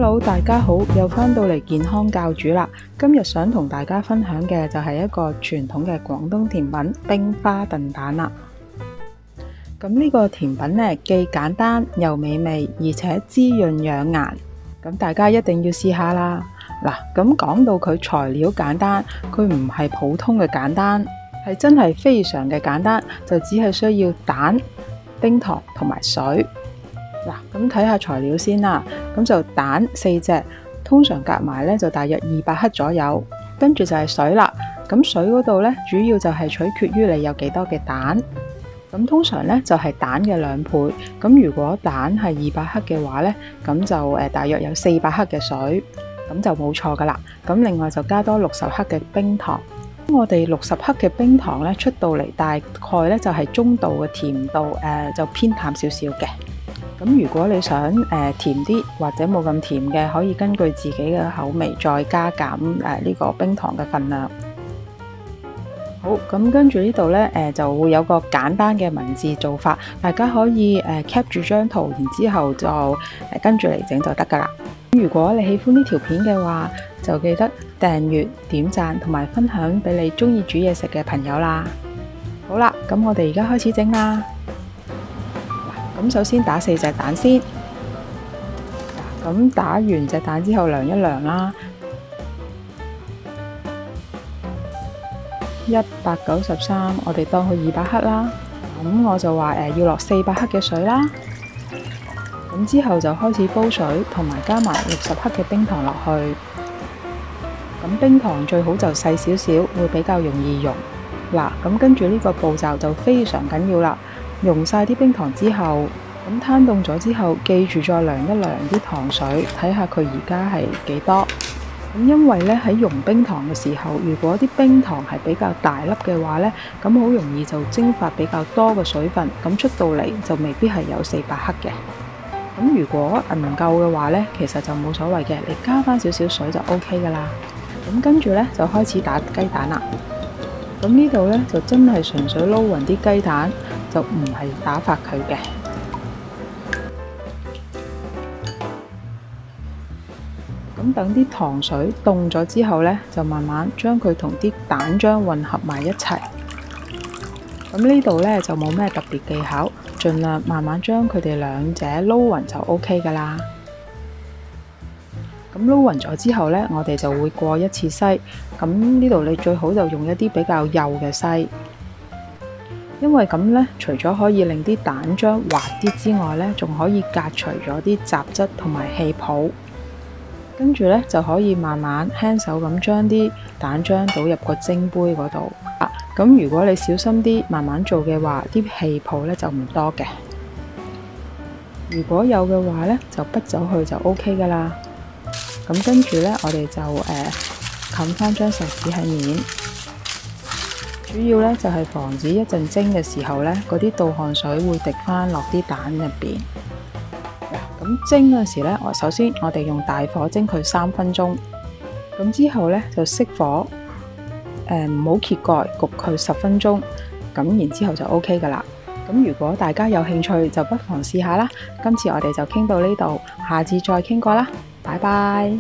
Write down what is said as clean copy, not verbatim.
Hello， 大家好，又返到嚟健康教主啦。今日想同大家分享嘅就係一個傳統嘅廣東甜品冰花燉蛋啦。咁呢個甜品呢，既簡單又美味，而且滋潤養顏。咁大家一定要試下啦。嗱，咁講到佢材料簡單，佢唔係普通嘅簡單，係真係非常嘅簡單，就只係需要蛋、冰糖同埋水。嗱，咁睇下材料先啦。咁就蛋4隻，通常夾埋咧就大約200克左右。跟住就係水啦。咁水嗰度咧，主要就係取決於你有幾多嘅蛋。咁通常咧就係蛋嘅2倍。咁如果蛋係200克嘅話咧，咁就大約有400克嘅水，咁就冇錯噶啦。咁另外就加多60克嘅冰糖。我哋60克嘅冰糖咧出到嚟，大概咧就係中度嘅甜度，就偏淡少少嘅。咁如果你想甜啲或者冇咁甜嘅，可以根據自己嘅口味再加減呢個冰糖嘅份量。好，咁跟住呢度呢，就會有個簡單嘅文字做法，大家可以cap 住張圖，然之後就跟住嚟整就得噶啦。如果你喜歡呢條片嘅話，就記得訂閱、點讚同埋分享俾你中意煮嘢食嘅朋友啦。好啦，咁我哋而家開始整啦。咁首先打4隻蛋先，咁打完隻蛋之後量一量啦，193，我哋當佢200克啦。咁我就話要落400克嘅水啦。咁之後就開始煲水，同埋加埋60克嘅冰糖落去。咁冰糖最好就細少少，會比較容易溶。嗱，咁跟住呢個步驟就非常緊要啦。溶晒啲冰糖之後，咁攤凍咗之後，記住再量一量啲糖水，睇下佢而家係幾多。咁因為咧喺溶冰糖嘅時候，如果啲冰糖係比較大粒嘅話咧，咁好容易就蒸發比較多嘅水分，咁出到嚟就未必係有400克嘅。咁如果唔夠嘅話咧，其實就冇所謂嘅，你加翻少少水就 OK 噶啦。咁跟住咧就開始打雞蛋啦。咁呢度咧就真係純粹撈勻啲雞蛋，就唔係打發佢嘅。咁等啲糖水凍咗之後呢，就慢慢將佢同啲蛋漿混合埋一齊。咁呢度呢，就冇咩特別技巧，盡量慢慢將佢哋兩者撈勻就 OK 噶啦。咁撈勻咗之後呢，我哋就會過一次篩。咁呢度你最好就用一啲比較幼嘅篩，因為咁呢，除咗可以令啲蛋漿滑啲之外呢，仲可以隔除咗啲雜質同埋氣泡。跟住呢，就可以慢慢輕手咁將啲蛋漿倒入個蒸杯嗰度。咁如果你小心啲慢慢做嘅話，啲氣泡呢就唔多嘅。如果有嘅話呢，就滗走去就 OK 噶啦。咁跟住呢，我哋就冚翻張錫紙喺面，主要呢，就係防止一陣蒸嘅時候呢，嗰啲倒汗水會滴翻落啲蛋入邊。咁蒸嗰時呢，首先我哋用大火蒸佢3分鐘，咁之後呢，就熄火，唔好揭蓋，焗佢10分鐘，咁然之後就 OK 噶啦。咁如果大家有興趣，就不妨試下啦。今次我哋就傾到呢度，下次再傾過啦，拜拜。